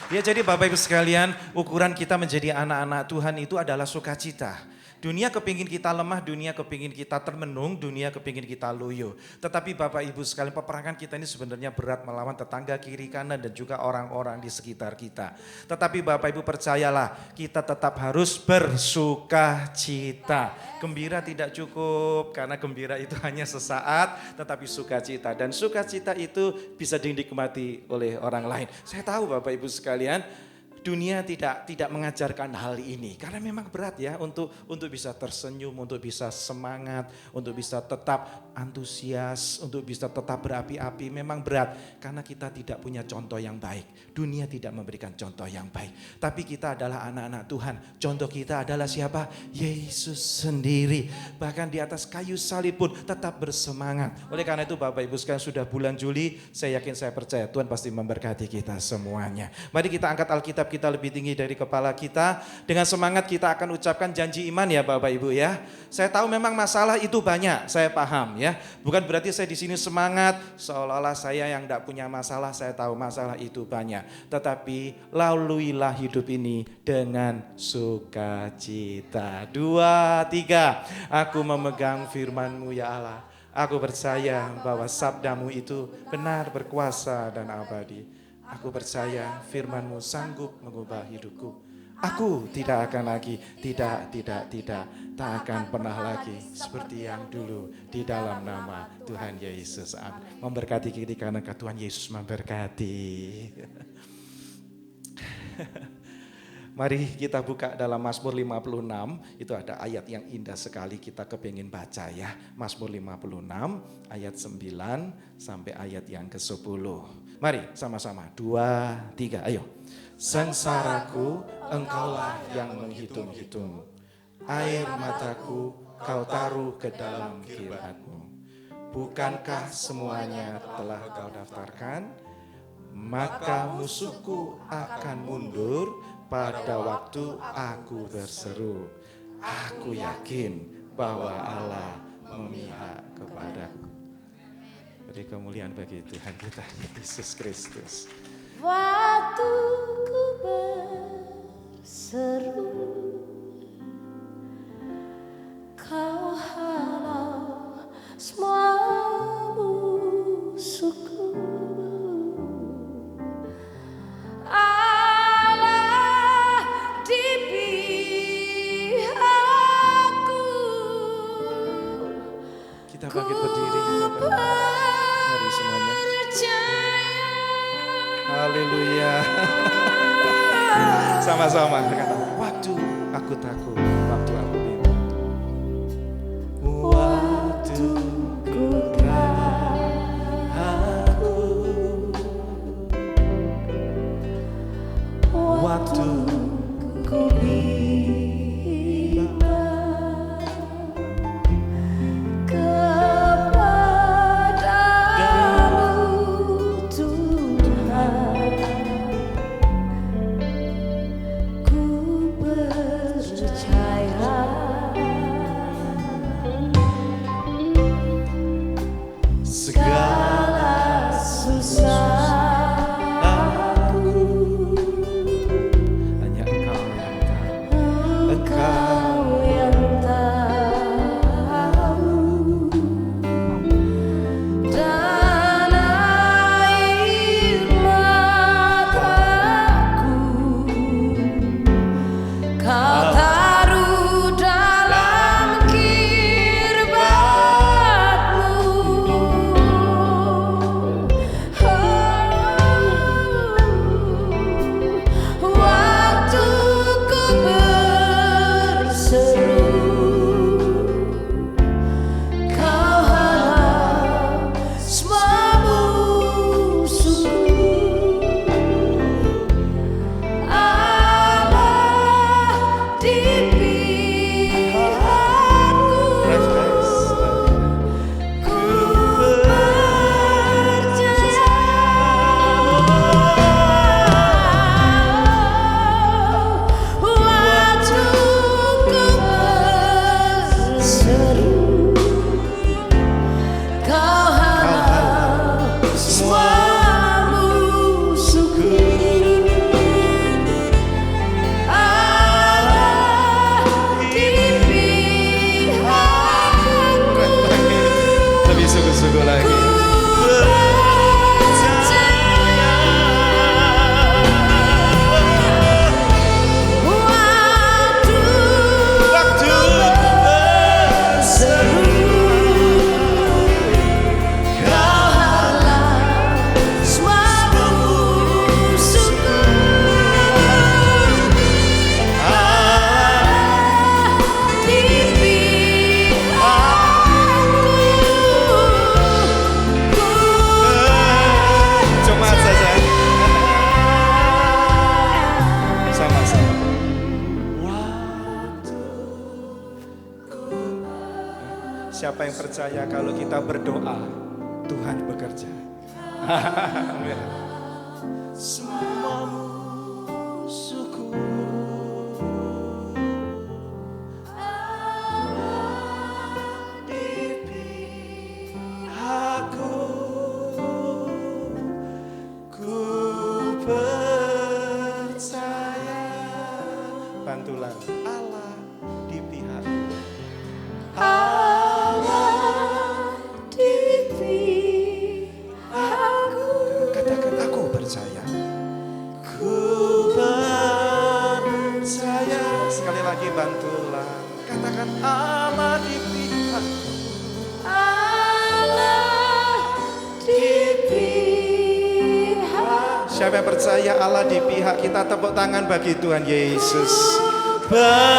Ya jadi Bapak Ibu sekalian, ukuran kita menjadi anak-anak Tuhan itu adalah sukacita. Dunia kepingin kita lemah, dunia kepingin kita termenung, dunia kepingin kita loyo. Tetapi Bapak Ibu sekalian, peperangan kita ini sebenarnya berat melawan tetangga kiri kanan dan juga orang-orang di sekitar kita. Tetapi Bapak Ibu percayalah, kita tetap harus bersukacita. Gembira tidak cukup, karena gembira itu hanya sesaat, tetapi sukacita. Dan sukacita itu bisa dinikmati oleh orang lain. Saya tahu Bapak Ibu sekalian, dunia tidak mengajarkan hal ini karena memang berat ya untuk bisa tersenyum, untuk bisa semangat, untuk bisa tetap antusias, untuk bisa tetap berapi-api. Memang berat karena kita tidak punya contoh yang baik. Dunia tidak memberikan contoh yang baik. Tapi kita adalah anak-anak Tuhan. Contoh kita adalah siapa? Yesus sendiri. Bahkan di atas kayu salib pun tetap bersemangat. Oleh karena itu Bapak Ibu sekalian, sudah bulan Juli, saya yakin, saya percaya Tuhan pasti memberkati kita semuanya. Mari kita angkat Alkitab kita lebih tinggi dari kepala kita. Dengan semangat kita akan ucapkan janji iman ya Bapak Ibu ya. Saya tahu memang masalah itu banyak, saya paham ya. Bukan berarti saya di sini semangat seolah-olah saya yang tidak punya masalah. Saya tahu masalah itu banyak. Tetapi laluilah hidup ini dengan sukacita. 2, 3. Aku memegang firman-Mu ya Allah. Aku percaya bahwa sabdamu itu benar, berkuasa dan abadi. Aku percaya firman-Mu sanggup mengubah hidupku. Aku tidak akan lagi, tidak akan pernah lagi seperti yang dulu, di dalam nama Tuhan Yesus. Amin. Memberkati kita karena Tuhan Yesus memberkati. Mari kita buka dalam Mazmur 56, itu ada ayat yang indah sekali kita kepingin baca ya. Mazmur 56 ayat 9 sampai ayat yang ke-10. Mari sama-sama, 2, 3, ayo. Sengsaraku engkaulah yang menghitung-hitung, air mataku kau taruh ke dalam kiblatmu. Bukankah semuanya telah kau daftarkan? Maka musuhku akan mundur pada waktu aku berseru. Aku yakin bahwa Allah memihak kepadaku. Beri kemuliaan bagi Tuhan kita Yesus Kristus. Waktu ku berseru, kau halau semua musuhku. Allah di pihakku. Kita bangkit berdiri, Bapak. Mari semuanya. Haleluya. Sama-sama. Waktu aku takut, waktu aku bimbang. Waktu ku takut, waktu ku bimbang. Siapa yang percaya kalau kita berdoa, Tuhan bekerja? Amin. Semua musuhku di pihakku, ku percaya. Bantulah Allah di pihakku. Allah di pihakku. Katakan aku percaya. Ku percaya. Sekali lagi bantulah. Katakan Allah di pihakku. Allah di pihak. Siapa yang percaya Allah di pihak kita, tepuk tangan bagi Tuhan Yesus. Percaya.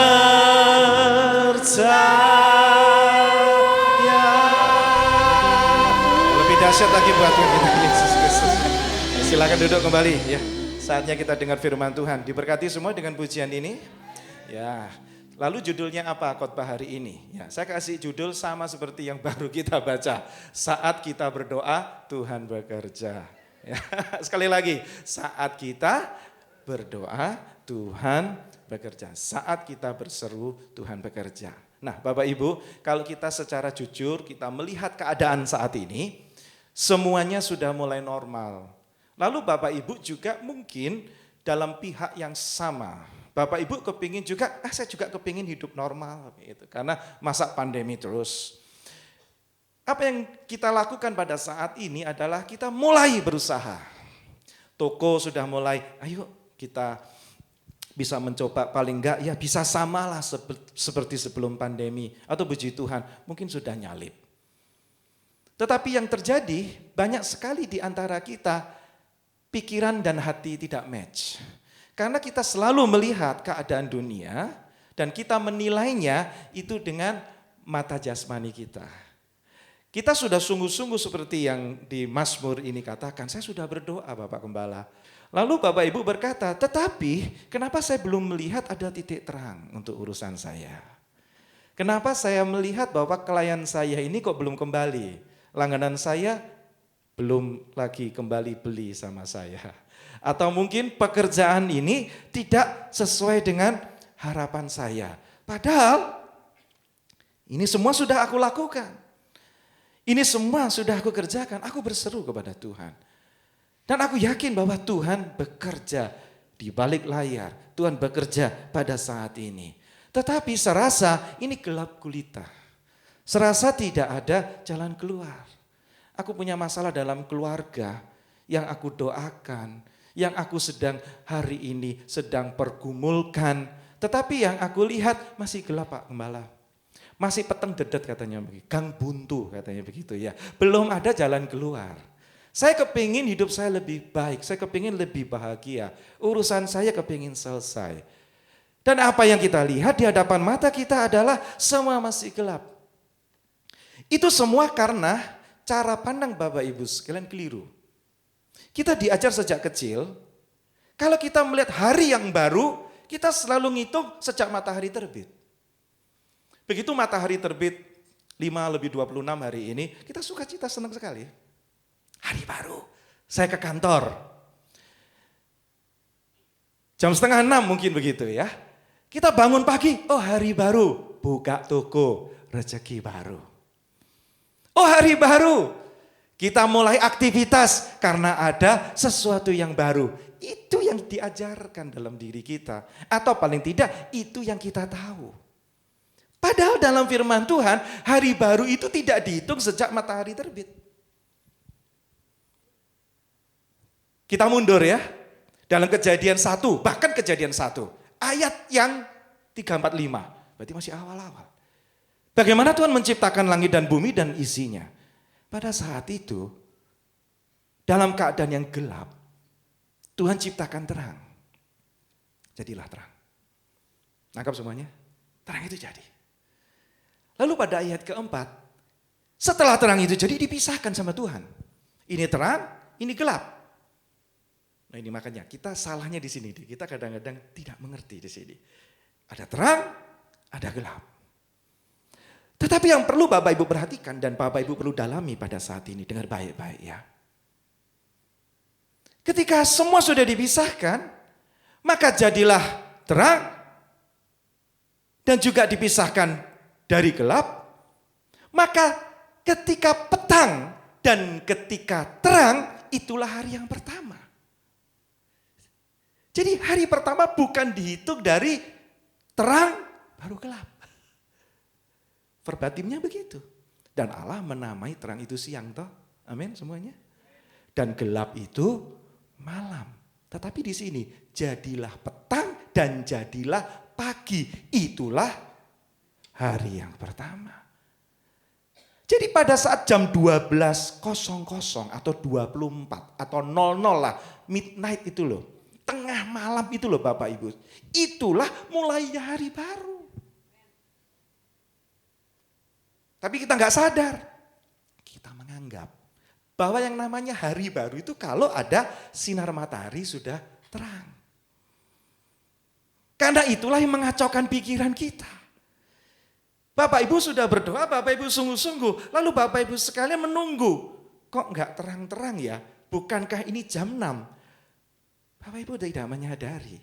Lebih dahsyat lagi buat Tuhan kita Yesus Kristus. Silakan duduk kembali ya. Saatnya kita dengar firman Tuhan. Diberkati semua dengan pujian ini. Ya. Lalu judulnya apa khotbah hari ini? Ya, saya kasih judul sama seperti yang baru kita baca. Saat kita berdoa, Tuhan bekerja. Ya, sekali lagi, saat kita berdoa, Tuhan bekerja. Saat kita berseru, Tuhan bekerja. Nah, Bapak Ibu, kalau kita secara jujur, kita melihat keadaan saat ini, semuanya sudah mulai normal. Lalu Bapak Ibu juga mungkin dalam pihak yang sama. Bapak Ibu kepingin juga, saya juga kepingin hidup normal. Gitu, karena masa pandemi terus. Apa yang kita lakukan pada saat ini adalah kita mulai berusaha. Toko sudah mulai, ayo kita bisa mencoba paling enggak ya bisa samalah seperti sebelum pandemi. Atau puji Tuhan mungkin sudah nyalip. Tetapi yang terjadi banyak sekali di antara kita pikiran dan hati tidak match. Karena kita selalu melihat keadaan dunia dan kita menilainya itu dengan mata jasmani kita. Kita sudah sungguh-sungguh seperti yang di Mazmur ini katakan, saya sudah berdoa Bapak Gembala. Lalu Bapak Ibu berkata, tetapi kenapa saya belum melihat ada titik terang untuk urusan saya? Kenapa saya melihat bahwa klien saya ini kok belum kembali? Langganan saya belum lagi kembali beli sama saya. Atau mungkin pekerjaan ini tidak sesuai dengan harapan saya. Padahal ini semua sudah aku lakukan. Ini semua sudah aku kerjakan. Aku berseru kepada Tuhan. Dan aku yakin bahwa Tuhan bekerja di balik layar. Tuhan bekerja pada saat ini. Tetapi serasa ini gelap gulita. Serasa tidak ada jalan keluar. Aku punya masalah dalam keluarga yang aku doakan. Yang aku sedang hari ini sedang pergumulkan. Tetapi yang aku lihat masih gelap Pak Gembala. Masih peteng dedet katanya begitu. Gang buntu katanya begitu ya. Belum ada jalan keluar. Saya kepingin hidup saya lebih baik. Saya kepingin lebih bahagia. Urusan saya kepingin selesai. Dan apa yang kita lihat di hadapan mata kita adalah semua masih gelap. Itu semua karena cara pandang Bapak Ibu sekalian keliru. Kita diajar sejak kecil, kalau kita melihat hari yang baru, kita selalu ngitung sejak matahari terbit. Begitu matahari terbit 5:26 hari ini, kita sukacita senang sekali. Hari baru, saya ke kantor. Jam 5:30 mungkin begitu ya. Kita bangun pagi, oh hari baru, buka toko, rezeki baru. Oh hari baru, kita mulai aktivitas karena ada sesuatu yang baru. Itu yang diajarkan dalam diri kita. Atau paling tidak itu yang kita tahu. Padahal dalam firman Tuhan hari baru itu tidak dihitung sejak matahari terbit. Kita mundur ya. Dalam Kejadian 1, bahkan Kejadian 1. Ayat yang 345. Berarti masih awal-awal. Bagaimana Tuhan menciptakan langit dan bumi dan isinya. Pada saat itu, dalam keadaan yang gelap, Tuhan ciptakan terang. Jadilah terang. Nangkap semuanya? Terang itu jadi. Lalu pada ayat keempat, setelah terang itu jadi dipisahkan sama Tuhan. Ini terang, ini gelap. Nah ini makanya kita salahnya di sini. Kita kadang-kadang tidak mengerti di sini. Ada terang, ada gelap. Tetapi yang perlu Bapak Ibu perhatikan dan Bapak Ibu perlu dalami pada saat ini, dengar baik-baik ya. Ketika semua sudah dipisahkan, maka jadilah terang dan juga dipisahkan dari gelap. Maka ketika petang dan ketika terang, itulah hari yang pertama. Jadi hari pertama bukan dihitung dari terang baru gelap. Verbatimnya begitu. Dan Allah menamai terang itu siang toh. Amin semuanya. Dan gelap itu malam. Tetapi di sini jadilah petang dan jadilah pagi. Itulah hari yang pertama. Jadi pada saat jam 12.00 atau 24 atau 00 lah, midnight itu loh. Tengah malam itu loh Bapak Ibu. Itulah mulai hari baru. Tapi kita nggak sadar. Kita menganggap bahwa yang namanya hari baru itu kalau ada sinar matahari sudah terang. Karena itulah yang mengacaukan pikiran kita. Bapak Ibu sudah berdoa, Bapak Ibu sungguh-sungguh. Lalu Bapak Ibu sekalian menunggu. Kok nggak terang-terang ya? Bukankah ini jam 6? Bapak Ibu tidak menyadari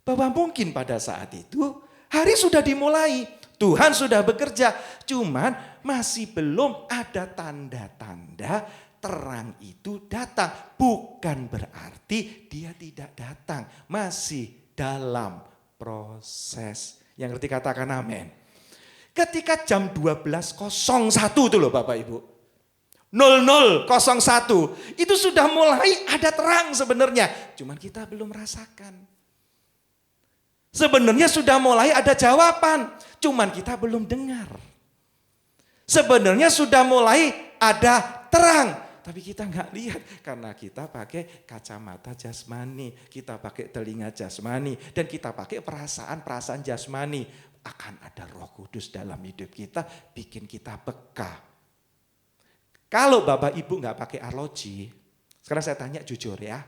bahwa mungkin pada saat itu hari sudah dimulai. Tuhan sudah bekerja, cuman masih belum ada tanda-tanda terang itu datang. Bukan berarti dia tidak datang, masih dalam proses. Yang ngerti katakan amin. Ketika jam 12.01 itu loh Bapak Ibu. 00.01 itu sudah mulai ada terang sebenarnya. Cuman kita belum merasakan. Sebenarnya sudah mulai ada jawaban, cuman kita belum dengar. Sebenarnya sudah mulai ada terang, tapi kita nggak lihat karena kita pakai kacamata jasmani, kita pakai telinga jasmani, dan kita pakai perasaan-perasaan jasmani. Akan ada Roh Kudus dalam hidup kita, bikin kita peka. Kalau Bapak Ibu nggak pakai arloji, sekarang saya tanya jujur ya,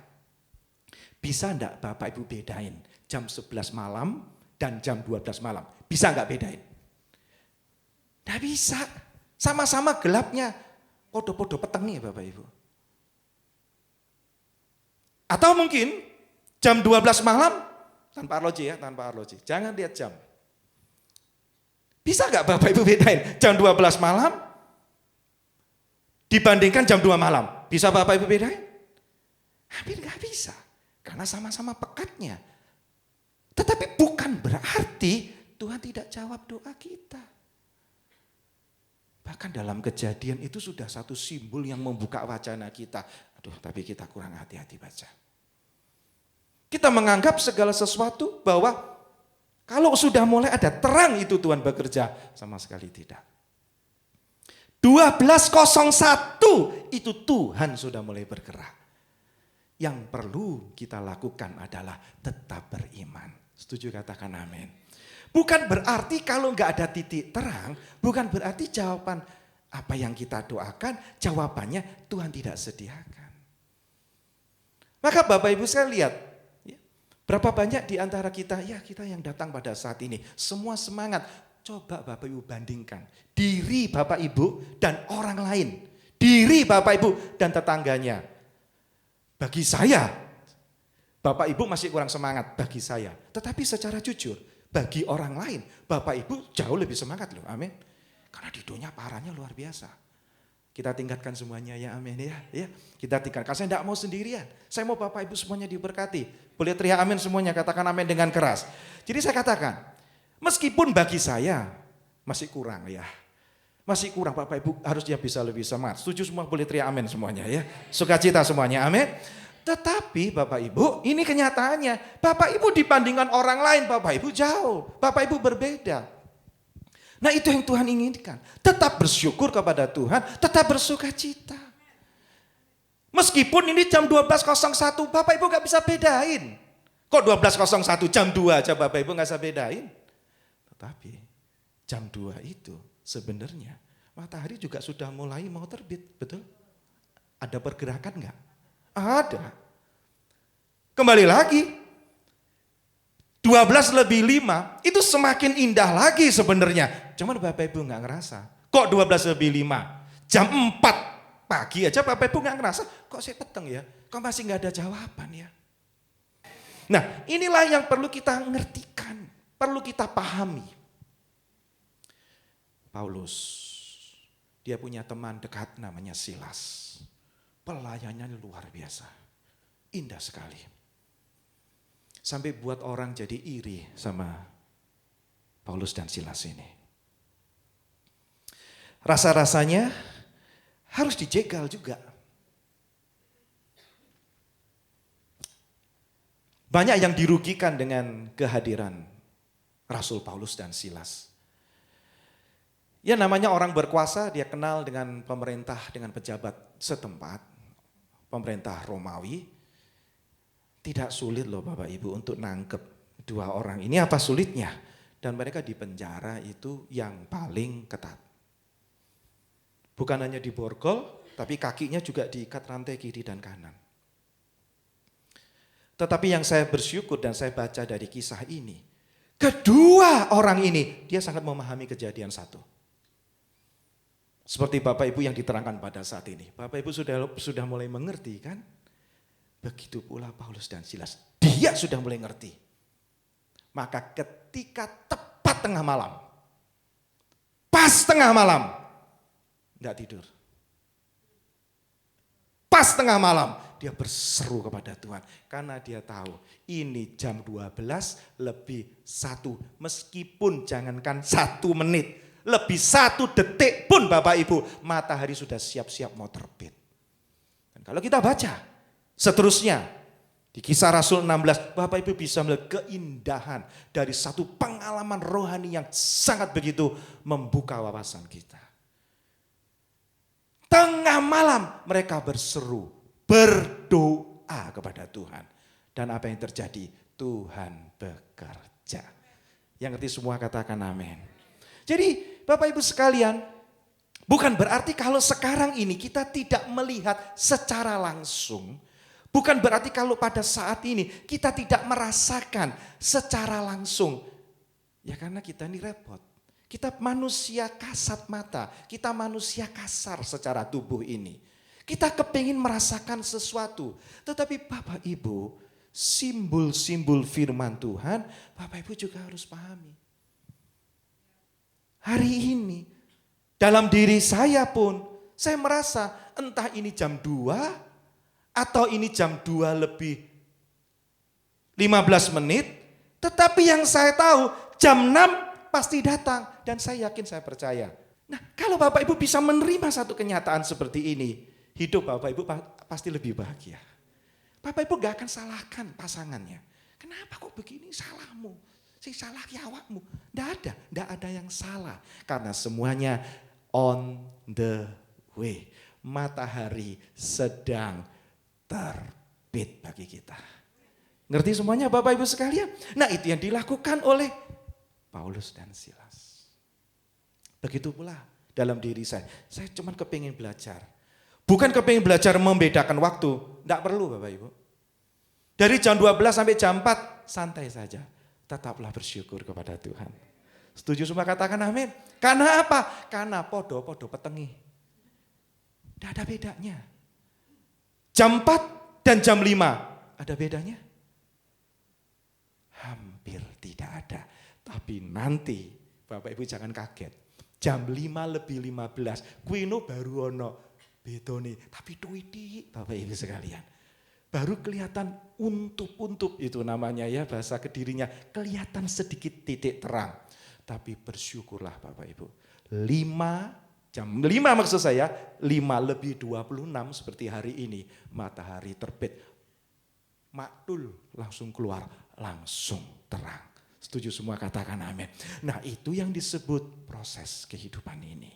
bisa enggak Bapak Ibu bedain jam 11 malam dan jam 12 malam? Bisa enggak bedain? Enggak bisa. Sama-sama gelapnya. Podo-podo petengnya Bapak Ibu. Atau mungkin jam 12 malam tanpa arloji ya, tanpa arloji. Jangan lihat jam. Bisa enggak Bapak Ibu bedain jam 12 malam dibandingkan jam 2 malam? Bisa Bapak Ibu bedain? Hampir enggak bisa. Karena sama-sama pekatnya. Tetapi bukan berarti Tuhan tidak jawab doa kita. Bahkan dalam Kejadian itu sudah satu simbol yang membuka wacana kita. Aduh, tapi kita kurang hati-hati baca. Kita menganggap segala sesuatu bahwa kalau sudah mulai ada terang itu Tuhan bekerja. Sama sekali tidak. 12.01 itu Tuhan sudah mulai bergerak. Yang perlu kita lakukan adalah tetap beriman. Setuju katakan amin. Bukan berarti kalau nggak ada titik terang, bukan berarti jawaban apa yang kita doakan, jawabannya Tuhan tidak sediakan. Maka Bapak Ibu saya lihat, ya, berapa banyak di antara kita, ya kita yang datang pada saat ini, semua semangat. Coba Bapak Ibu bandingkan diri Bapak Ibu dan orang lain. Diri Bapak Ibu dan tetangganya. Bagi saya, Bapak Ibu masih kurang semangat bagi saya. Tetapi secara jujur, bagi orang lain, Bapak Ibu jauh lebih semangat loh, amin. Karena di dunia parahnya luar biasa. Kita tingkatkan semuanya ya, amin ya. Kita tingkatkan, saya tidak mau sendirian. Saya mau Bapak Ibu semuanya diberkati. Boleh teriak amin semuanya, katakan amin dengan keras. Jadi saya katakan, meskipun bagi saya masih kurang ya. Masih kurang, Bapak Ibu harusnya bisa lebih semangat. Setuju semua, boleh teriak amin semuanya ya. Sukacita semuanya, amin. Tetapi Bapak Ibu, ini kenyataannya. Bapak Ibu dibandingkan orang lain, Bapak Ibu jauh. Bapak Ibu berbeda. Nah itu yang Tuhan inginkan. Tetap bersyukur kepada Tuhan, tetap bersukacita. Meskipun ini jam 12.01, Bapak Ibu gak bisa bedain. Kok 12.01 jam 2 aja Bapak Ibu gak bisa bedain. Tetapi jam 2 itu sebenarnya matahari juga sudah mulai mau terbit, betul? Ada pergerakan gak? Ada. Kembali lagi. 12 lebih 5 itu semakin indah lagi sebenarnya. cuman Bapak Ibu nggak ngerasa. Kok 12 lebih 5? Jam 4 pagi aja Bapak Ibu nggak ngerasa. Kok saya peteng ya? Kok masih nggak ada jawaban ya? Nah, inilah yang perlu kita ngertikan, perlu kita pahami. Paulus, dia punya teman dekat namanya Silas. Pelayanannya luar biasa, indah sekali. Sampai buat orang jadi iri sama Paulus dan Silas ini. Rasa-rasanya harus dijegal juga. Banyak yang dirugikan dengan kehadiran Rasul Paulus dan Silas. Ya namanya orang berkuasa, dia kenal dengan pemerintah, dengan pejabat setempat, pemerintah Romawi. Tidak sulit loh Bapak Ibu untuk nangkep dua orang ini, apa sulitnya? Dan mereka dipenjara itu yang paling ketat. Bukan hanya diborgol, tapi kakinya juga diikat rantai kiri dan kanan. Tetapi yang saya bersyukur dan saya baca dari kisah ini, kedua orang ini dia sangat memahami kejadian satu. Seperti Bapak Ibu yang diterangkan pada saat ini. Bapak Ibu sudah mulai mengerti kan? Begitu pula Paulus dan Silas. Dia sudah mulai ngerti. Maka ketika tepat tengah malam, pas tengah malam, enggak tidur. Pas tengah malam, dia berseru kepada Tuhan. Karena dia tahu ini jam 12 lebih 1. Meskipun jangankan 1 menit. Lebih 1 detik pun Bapak Ibu, matahari sudah siap-siap mau terbit. Dan kalau kita baca seterusnya di Kisah Rasul 16, Bapak Ibu bisa melihat keindahan dari satu pengalaman rohani yang sangat begitu membuka wawasan kita. Tengah malam mereka berseru, berdoa kepada Tuhan. Dan apa yang terjadi? Tuhan bekerja. Yang ngerti semua katakan amin. Jadi Bapak Ibu sekalian, bukan berarti kalau sekarang ini kita tidak melihat secara langsung. Bukan berarti kalau pada saat ini kita tidak merasakan secara langsung. Ya karena kita ini repot. Kita manusia kasat mata, kita manusia kasar secara tubuh ini. Kita kepingin merasakan sesuatu. Tetapi Bapak Ibu, simbol-simbol firman Tuhan, Bapak Ibu juga harus pahami. Hari ini, dalam diri saya pun, saya merasa entah ini jam 2, atau ini jam 2 lebih 15 menit, tetapi yang saya tahu jam 6 pasti datang. Dan saya yakin, saya percaya. Nah kalau Bapak Ibu bisa menerima satu kenyataan seperti ini, hidup Bapak Ibu pasti lebih bahagia. Bapak Ibu gak akan salahkan pasangannya. Kenapa kok begini, salahmu? Si salah ya awakmu. Tidak ada yang salah. Karena semuanya on the way. Matahari sedang terbit bagi kita. Ngerti semuanya Bapak Ibu sekalian? Nah itu yang dilakukan oleh Paulus dan Silas. Begitu pula dalam diri saya. Saya cuma kepingin belajar. Bukan kepingin belajar membedakan waktu. Tidak perlu Bapak Ibu. Dari jam 12 sampai jam 4 santai saja. Tetaplah bersyukur kepada Tuhan. Setuju semua katakan amin. Karena apa? Karena podo-podo petengi. Tidak ada bedanya. Jam 4 dan jam 5 ada bedanya? Hampir tidak ada. Tapi nanti Bapak Ibu jangan kaget. Jam 5 lebih 15. Kuino baru ono bedone. Tapi duiti Bapak Ibu sekalian. Baru kelihatan untup-untup itu namanya ya bahasa Kedirinya. Kelihatan sedikit titik terang. Tapi bersyukurlah Bapak Ibu. Jam 5 maksud saya, 5 lebih 26 seperti hari ini. Matahari terbit. Maktul langsung keluar, langsung terang. Setuju semua katakan amin. Nah itu yang disebut proses kehidupan ini.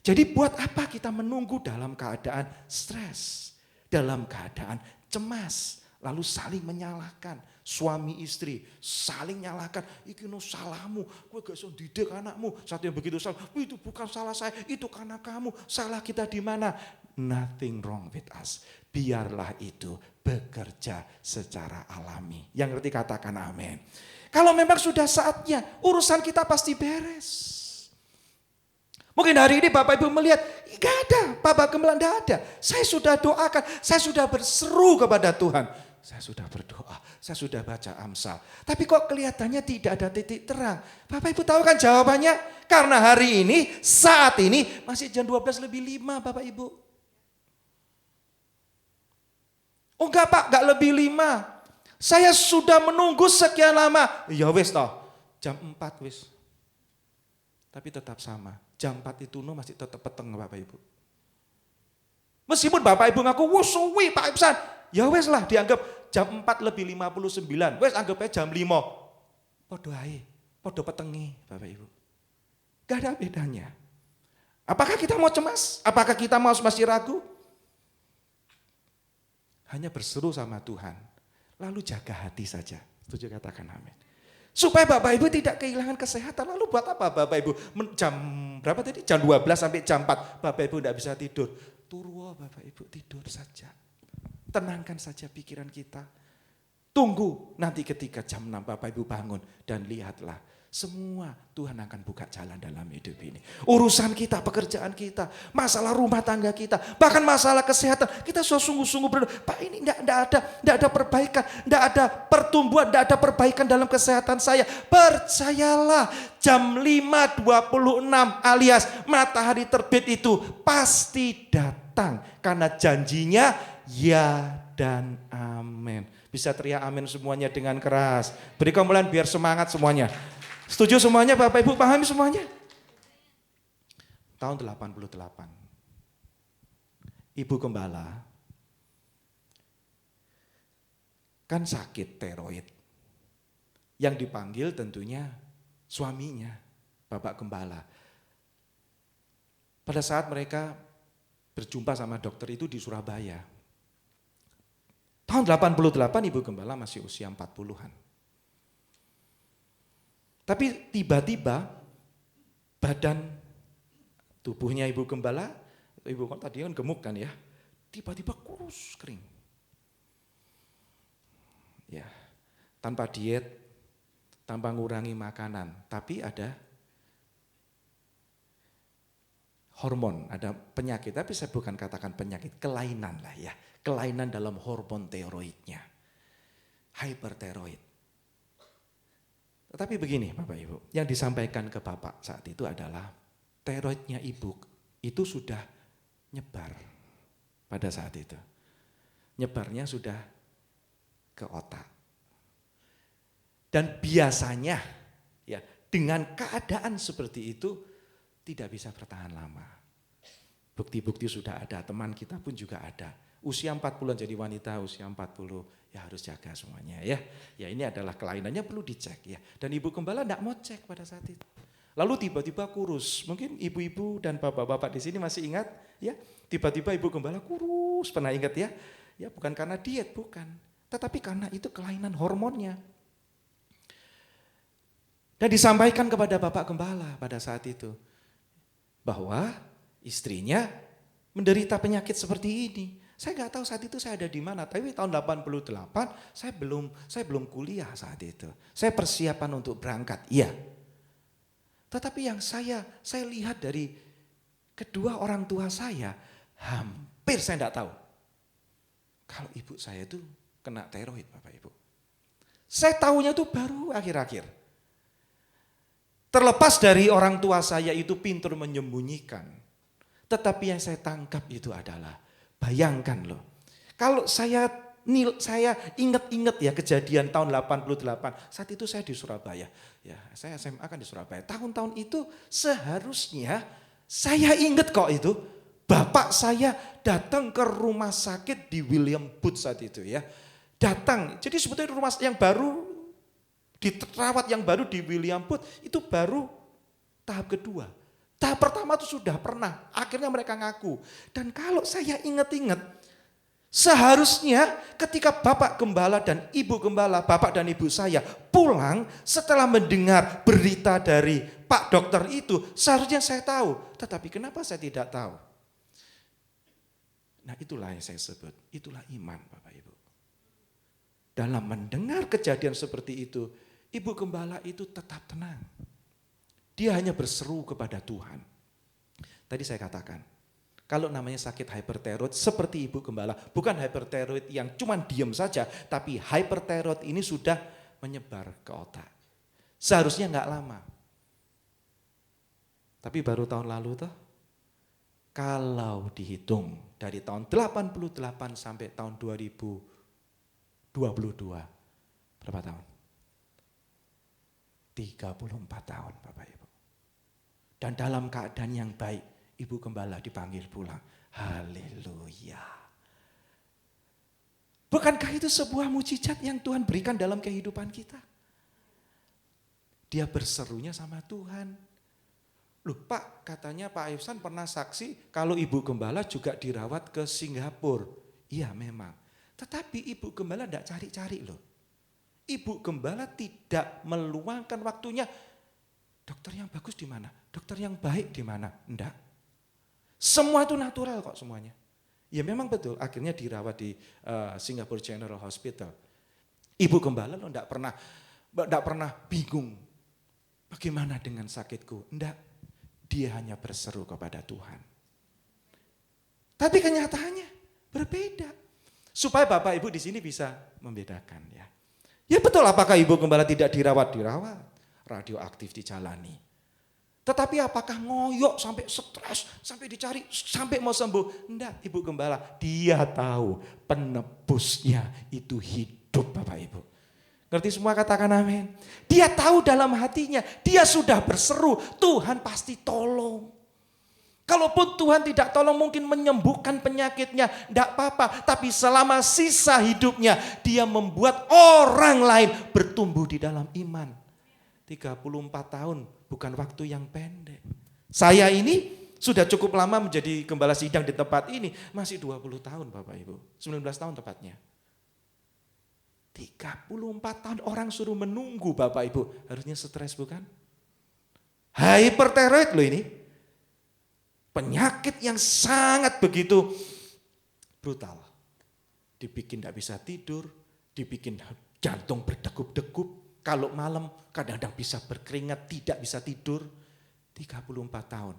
Jadi buat apa kita menunggu dalam keadaan stres? Dalam keadaan cemas, lalu saling menyalahkan. Suami istri saling nyalahkan, iki no salahmu, gue gak bisa didik anakmu. Satu yang begitu salah, itu bukan salah saya, itu karena kamu. Salah kita di mana? Nothing wrong with us. Biarlah itu bekerja secara alami. Yang ngerti katakan amin. Kalau memang sudah saatnya, urusan kita pasti beres. Mungkin hari ini Bapak Ibu melihat, enggak ada, Bapak Gembala enggak ada. Saya sudah doakan, saya sudah berseru kepada Tuhan. Saya sudah berdoa, saya sudah baca Amsal. Tapi kok kelihatannya tidak ada titik terang. Bapak Ibu tahu kan jawabannya? Karena hari ini, saat ini masih jam 12:05 Bapak Ibu. Oh enggak Pak, enggak lebih 5. Saya sudah menunggu sekian lama. Ya wis toh, jam 4 wis. Tapi tetap sama. Jam 4 itu masih tetap peteng Bapak Ibu. Meskipun Bapak Ibu ngaku, wah suwi Pak Ibsan. Ya wes lah dianggap jam 4:59. Wes anggap aja jam 5. Podo ae, podo petengi Bapak Ibu. Gak ada bedanya. Apakah kita mau cemas? Apakah kita masih ragu? Hanya berseru sama Tuhan. Lalu jaga hati saja. Setuju katakan amin. Supaya Bapak Ibu tidak kehilangan kesehatan. Lalu buat apa Bapak Ibu? Jam berapa tadi? Jam 12 sampai jam 4. Bapak Ibu tidak bisa tidur. Turu Bapak Ibu tidur saja. Tenangkan saja pikiran kita. Tunggu nanti ketika jam 6 Bapak Ibu bangun. Dan lihatlah semua Tuhan akan buka jalan dalam hidup ini. Urusan kita, pekerjaan kita, masalah rumah tangga kita, bahkan masalah kesehatan. Kita sungguh-sungguh berdoa, Pak ini tidak ada perbaikan, tidak ada pertumbuhan, tidak ada perbaikan dalam kesehatan saya. Percayalah jam 5:26 alias matahari terbit itu pasti datang. Karena janjinya ya dan amin. Bisa teriak amin semuanya dengan keras. Beri kemuliaan biar semangat semuanya. Setuju semuanya Bapak Ibu, pahami semuanya? Tahun 88, Ibu Gembala kan sakit tiroid. Yang dipanggil tentunya suaminya, Bapak Gembala. Pada saat mereka berjumpa sama dokter itu di Surabaya. Tahun 88 Ibu Gembala masih usia 40-an. Tapi tiba-tiba badan tubuhnya Ibu Gembala, Ibu kan tadi kan gemuk kan ya, tiba-tiba kurus kering. Ya, tanpa diet, tanpa ngurangi makanan, tapi ada hormon, ada penyakit, tapi saya bukan katakan penyakit, kelainan lah ya, kelainan dalam hormon tiroidnya, hypertiroid. Tetapi begini Bapak Ibu, yang disampaikan ke Bapak saat itu adalah tiroidnya Ibu itu sudah nyebar pada saat itu. Nyebarnya sudah ke otak. Dan biasanya ya dengan keadaan seperti itu tidak bisa bertahan lama. Bukti-bukti sudah ada, teman kita pun juga ada. Usia 40 jadi wanita, usia 40 ya harus jaga semuanya ya. Ya ini adalah kelainannya perlu dicek ya. Dan Ibu Gembala tidak mau cek pada saat itu. Lalu tiba-tiba kurus. Mungkin ibu-ibu dan bapak-bapak di sini masih ingat ya. Tiba-tiba Ibu Gembala kurus, pernah ingat ya? Ya bukan karena diet, bukan. Tetapi karena itu kelainan hormonnya. Dan disampaikan kepada Bapak Gembala pada saat itu. Bahwa istrinya menderita penyakit seperti ini. Saya nggak tahu saat itu saya ada di mana, tapi tahun 88 saya belum kuliah saat itu. Saya persiapan untuk berangkat, iya. Tetapi yang saya lihat dari kedua orang tua saya, hampir saya nggak tahu. Kalau ibu saya itu kena tiroid Bapak Ibu. Saya tahunya itu baru akhir-akhir. Terlepas dari orang tua saya itu pintar menyembunyikan. Tetapi yang saya tangkap itu adalah, bayangkan loh, kalau saya ingat-ingat ya kejadian tahun 88, saat itu saya di Surabaya. Ya, saya SMA kan di Surabaya. Tahun-tahun itu seharusnya saya ingat kok itu, bapak saya datang ke rumah sakit di William Booth saat itu ya. Datang, jadi sebetulnya rumah yang baru, diterawat yang baru di William Booth itu baru tahap kedua. Tahap pertama itu sudah pernah, akhirnya mereka ngaku. Dan kalau saya ingat-ingat, seharusnya ketika Bapak Gembala dan Ibu Gembala, Bapak dan Ibu saya pulang setelah mendengar berita dari Pak Dokter itu, seharusnya saya tahu. Tetapi kenapa saya tidak tahu? Nah itulah yang saya sebut, itulah iman Bapak Ibu. Dalam mendengar kejadian seperti itu, Ibu Gembala itu tetap tenang. Dia hanya berseru kepada Tuhan. Tadi saya katakan, kalau namanya sakit hyperthyroid seperti Ibu Gembala, bukan hyperthyroid yang cuma diam saja, tapi hyperthyroid ini sudah menyebar ke otak. Seharusnya nggak lama. Tapi baru tahun lalu tuh, kalau dihitung dari tahun 88 sampai tahun 2022, berapa tahun? 34 tahun Bapak Ibu. Dan dalam keadaan yang baik, Ibu Gembala dipanggil pulang. Haleluya. Bukankah itu sebuah mujizat yang Tuhan berikan dalam kehidupan kita? Dia berserunya sama Tuhan. Loh Pak, katanya Pak Ihsan pernah saksi kalau Ibu Gembala juga dirawat ke Singapura. Iya memang. Tetapi Ibu Gembala tidak cari-cari loh. Ibu Gembala tidak meluangkan waktunya. Dokter yang bagus di mana? Dokter yang baik di mana? Enggak. Semua itu natural kok semuanya. Ya memang betul, akhirnya dirawat di Singapore General Hospital. Ibu Gembala lo enggak pernah bingung. Bagaimana dengan sakitku? Enggak. Dia hanya berseru kepada Tuhan. Tapi kenyataannya berbeda. Supaya Bapak Ibu di sini bisa membedakan ya. Ya betul, apakah Ibu Gembala tidak dirawat? Dirawat. Radioaktif dijalani. Tetapi apakah ngoyok sampai stres, sampai dicari, sampai mau sembuh? Enggak, Ibu Gembala. Dia tahu penebusnya itu hidup Bapak Ibu. Ngerti semua, katakan amin. Dia tahu dalam hatinya, dia sudah berseru, Tuhan pasti tolong. Kalaupun Tuhan tidak tolong mungkin menyembuhkan penyakitnya, enggak apa-apa. Tapi selama sisa hidupnya, dia membuat orang lain bertumbuh di dalam iman. 34 tahun bukan waktu yang pendek. Saya ini sudah cukup lama menjadi gembala sidang di tempat ini. Masih 20 tahun Bapak Ibu, 19 tahun tepatnya. 34 tahun orang suruh menunggu Bapak Ibu. Harusnya stres bukan? Hyperthyroid loh ini. Penyakit yang sangat begitu brutal. Dibikin tidak bisa tidur, dibikin jantung berdegup-degup. Kalau malam kadang-kadang bisa berkeringat, tidak bisa tidur. 34 tahun.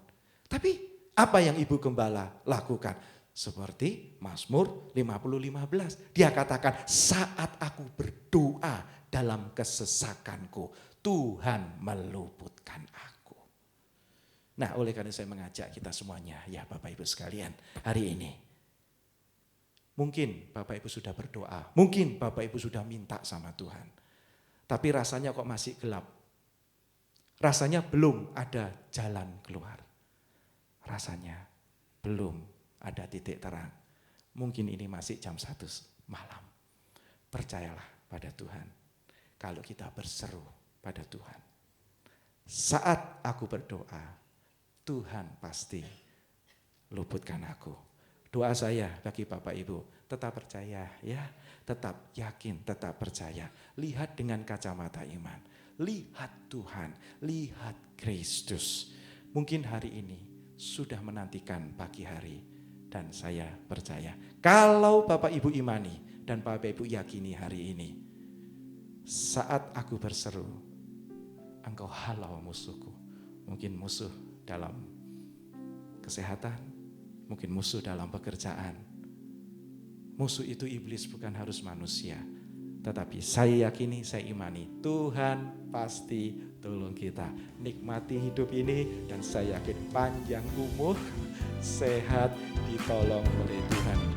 Tapi apa yang Ibu Gembala lakukan? Seperti Mazmur 50:15. Dia katakan, saat aku berdoa dalam kesesakanku, Tuhan meluputkan aku. Nah, oleh karena saya mengajak kita semuanya, ya Bapak Ibu sekalian, hari ini. Mungkin Bapak Ibu sudah berdoa, mungkin Bapak Ibu sudah minta sama Tuhan. Tapi rasanya kok masih gelap. Rasanya belum ada jalan keluar. Rasanya belum ada titik terang. Mungkin ini masih jam 1 malam. Percayalah pada Tuhan. Kalau kita berseru pada Tuhan. Saat aku berdoa, Tuhan pasti luputkan aku. Doa saya bagi Bapak Ibu, tetap percaya ya. Tetap yakin, tetap percaya. Lihat dengan kacamata iman. Lihat Tuhan, lihat Kristus. Mungkin hari ini sudah menantikan pagi hari. Dan saya percaya, kalau Bapak Ibu imani dan Bapak Ibu yakini hari ini, saat aku berseru, engkau halau musuhku. Mungkin musuh dalam kesehatan, mungkin musuh dalam pekerjaan. Musuh itu iblis, bukan harus manusia. Tetapi saya yakini, saya imani, Tuhan pasti tolong kita. Nikmati hidup ini dan saya yakin panjang umur, sehat, ditolong oleh Tuhan.